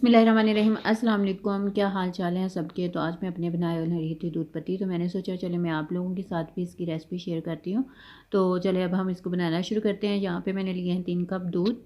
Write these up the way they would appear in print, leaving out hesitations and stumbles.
बिस्मिल्लाहिर्रहमानिर्रहीम। अस्सलाम वालेकुम। क्या हाल चाल है सबके। तो आज मैं अपने बनाए हुए रही थी दूध पत्ती, तो मैंने सोचा चले मैं आप लोगों के साथ भी इसकी रेसिपी शेयर करती हूँ। तो चले अब हम इसको बनाना शुरू करते हैं। यहाँ पे मैंने लिए हैं 3 कप दूध।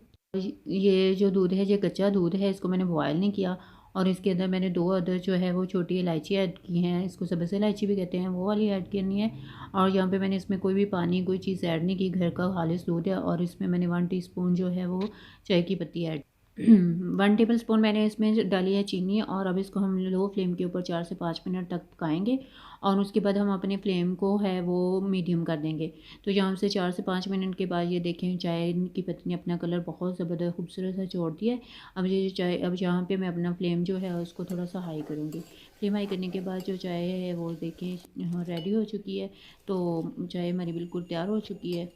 ये जो दूध है ये कच्चा दूध है, इसको मैंने बॉयल नहीं किया। और इसके अंदर मैंने 2 अदर जो है वो छोटी इलायची ऐड की हैं, इसको सबसे इलायची भी कहते हैं, वो वाली ऐड करनी है। और यहाँ पे मैंने इसमें कोई भी पानी कोई चीज़ ऐड नहीं की, घर का खालिश दूध है। और इसमें मैंने 1 टीस्पून जो है वो चाय की पत्ती ऐड 1 टेबल स्पून मैंने इसमें डाली है चीनी। और अब इसको हम लो फ्लेम के ऊपर 4 से 5 मिनट तक पकाएंगे। और उसके बाद हम अपने फ्लेम को है वो मीडियम कर देंगे। तो यहाँ से 4 से 5 मिनट के बाद ये देखें चाय की पत्ती ने अपना कलर बहुत ज़बरदस्त खूबसूरत सा छोड़ दिया है। अब ये चाय, अब यहाँ पे मैं अपना फ्लेम जो है उसको थोड़ा सा हाई करूँगी। फ्लेम हाई करने के बाद जो चाय है वो देखें रेडी हो चुकी है। तो चाय हमारी बिल्कुल तैयार हो चुकी है।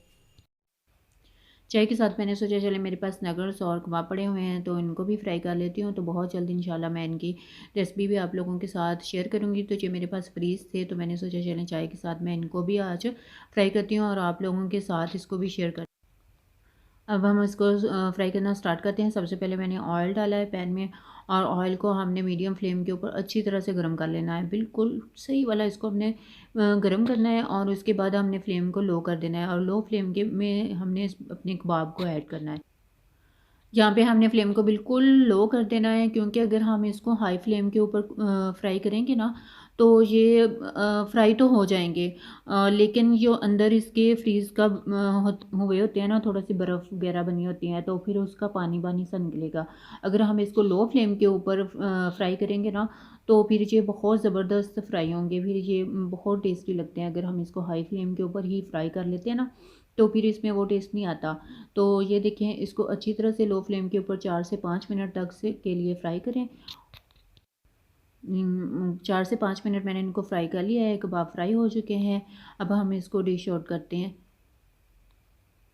चाय के साथ मैंने सोचा चले मेरे पास नगर्स और कबाब पड़े हुए हैं तो इनको भी फ्राई कर लेती हूँ। तो बहुत जल्दी इंशाल्लाह मैं इनकी रेसिपी भी आप लोगों के साथ शेयर करूँगी। तो ये मेरे पास फ्रीज़ थे तो मैंने सोचा चलें चाय के साथ मैं इनको भी आज फ्राई करती हूँ और आप लोगों के साथ इसको भी शेयर कर। अब हम इसको फ्राई करना स्टार्ट करते हैं। सबसे पहले मैंने ऑयल डाला है पैन में। और ऑयल को हमने मीडियम फ्लेम के ऊपर अच्छी तरह से गर्म कर लेना है, बिल्कुल सही वाला इसको हमने गर्म करना है। और उसके बाद हमने फ्लेम को लो कर देना है और लो फ्लेम के में हमने अपने कबाब को ऐड करना है। यहाँ पे हमने फ्लेम को बिल्कुल लो कर देना है, क्योंकि अगर हम इसको हाई फ्लेम के ऊपर फ्राई करेंगे ना तो ये फ्राई तो हो जाएंगे, लेकिन जो अंदर इसके फ्रीज़ का हुए होते हैं ना, थोड़ा सी बर्फ़ वगैरह बनी होती हैं तो फिर उसका पानी पानी सा निकलेगा। अगर हम इसको लो फ्लेम के ऊपर फ्राई करेंगे ना तो फिर ये बहुत ज़बरदस्त फ्राई होंगे, फिर ये बहुत टेस्टी लगते हैं। अगर हम इसको हाई फ्लेम के ऊपर ही फ्राई कर लेते हैं ना तो फिर इसमें वो टेस्ट नहीं आता। तो ये देखें इसको अच्छी तरह से लो फ्लेम के ऊपर 4 से 5 मिनट तक से के लिए फ्राई करें। 4 से 5 मिनट मैंने इनको फ्राई कर लिया है, कबाब फ्राई हो चुके हैं। अब हम इसको डिश आउट करते हैं।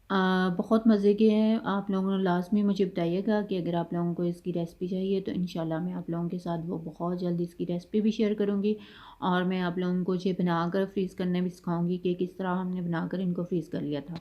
बहुत मज़े के हैं। आप लोगों ने लास्ट में मुझे बताइएगा कि अगर आप लोगों को इसकी रेसिपी चाहिए तो इंशाल्लाह मैं आप लोगों के साथ वो बहुत जल्दी इसकी रेसिपी भी शेयर करूँगी। और मैं आप लोगों को ये बनाकर फ्रीज़ करना भी सिखाऊंगी कि किस तरह हमने बनाकर इनको फ्रीज़ कर लिया था।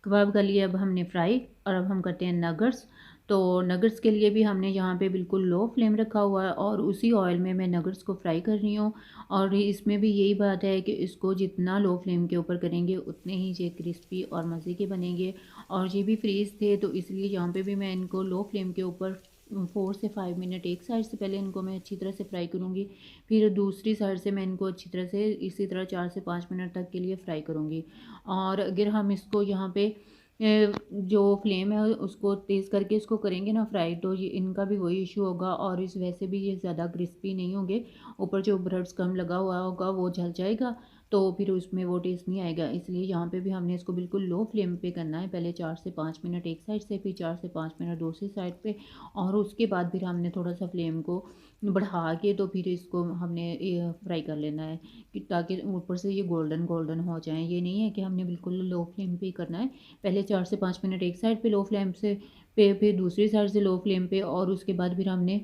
कबाब कर लिए अब हमने फ्राई। और अब हम करते हैं नगर्स। तो नगर्स के लिए भी हमने यहाँ पे बिल्कुल लो फ्लेम रखा हुआ है और उसी ऑयल में मैं नगर्स को फ्राई कर रही हूँ। और इसमें भी यही बात है कि इसको जितना लो फ्लेम के ऊपर करेंगे उतने ही ये क्रिस्पी और मज़े के बनेंगे। और ये भी फ्रीज़ थे तो इसलिए यहाँ पे भी मैं इनको लो फ्लेम के ऊपर 4 से 5 मिनट एक साइड से पहले इनको मैं अच्छी तरह से फ्राई करूँगी। फिर दूसरी साइड से मैं इनको अच्छी तरह से इसी तरह 4 से 5 मिनट तक के लिए फ्राई करूँगी। और अगर हम इसको यहाँ पे जो फ्लेम है उसको तेज़ करके इसको करेंगे ना फ्राई, तो ये इनका भी वही इशू होगा और इस वैसे भी ये ज़्यादा क्रिस्पी नहीं होंगे। ऊपर जो ब्रेड्स कम लगा हुआ होगा वो जल जाएगा, तो फिर उसमें वो टेस्ट नहीं आएगा। इसलिए यहाँ पे भी हमने इसको बिल्कुल लो फ्लेम पे करना है। पहले 4 से 5 मिनट एक साइड से, फिर 4 से 5 मिनट दूसरी साइड पे। और उसके बाद फिर हमने थोड़ा सा फ्लेम को बढ़ा के तो फिर इसको हमने फ्राई कर लेना है कि ताकि ऊपर से ये गोल्डन गोल्डन हो जाए। ये नहीं है कि हमने बिल्कुल लो फ्लेम पे ही करना है। पहले 4 से 5 मिनट एक साइड पे लो फ्लेम से फिर दूसरी साइड से लो फ्लेम पे, और उसके बाद फिर हमने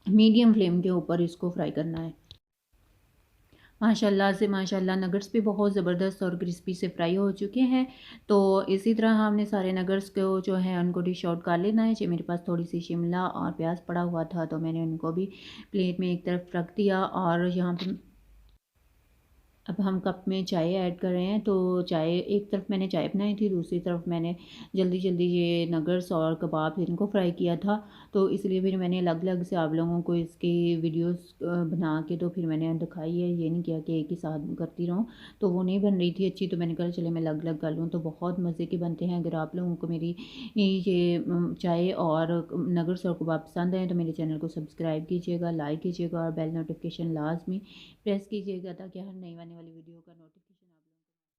मीडियम फ्लेम के ऊपर इसको फ्राई करना है। माशाल्लाह से माशाल्लाह नगर्स भी बहुत ज़बरदस्त और क्रिस्पी से फ्राई हो चुके हैं। तो इसी तरह हमने सारे नगर्स को जो है उनको डिश आउट कर लेना है। जी मेरे पास थोड़ी सी शिमला और प्याज पड़ा हुआ था तो मैंने उनको भी प्लेट में एक तरफ रख दिया। और यहाँ पे अब हम कप में चाय ऐड कर रहे हैं। तो चाय एक तरफ मैंने चाय बनाई थी, दूसरी तरफ मैंने जल्दी जल्दी ये नगर्स और कबाब इनको फ्राई किया था। तो इसलिए फिर मैंने अलग अलग से आप लोगों को इसकी वीडियोस बना के तो फिर मैंने दिखाई है। ये नहीं किया कि एक ही साथ करती रहूँ, तो वो नहीं बन रही थी अच्छी। तो मैंने कहा चले मैं अलग अलग कर लूँ, तो बहुत मज़े के बनते हैं। अगर आप लोगों को मेरी ये चाय और नगर्स और कबाब पसंद आए तो मेरे चैनल को सब्सक्राइब कीजिएगा, लाइक कीजिएगा और बेल नोटिफिकेशन लाजमी प्रेस कीजिएगा ताकि हर नई आने वाली वीडियो का नोटिफिकेशन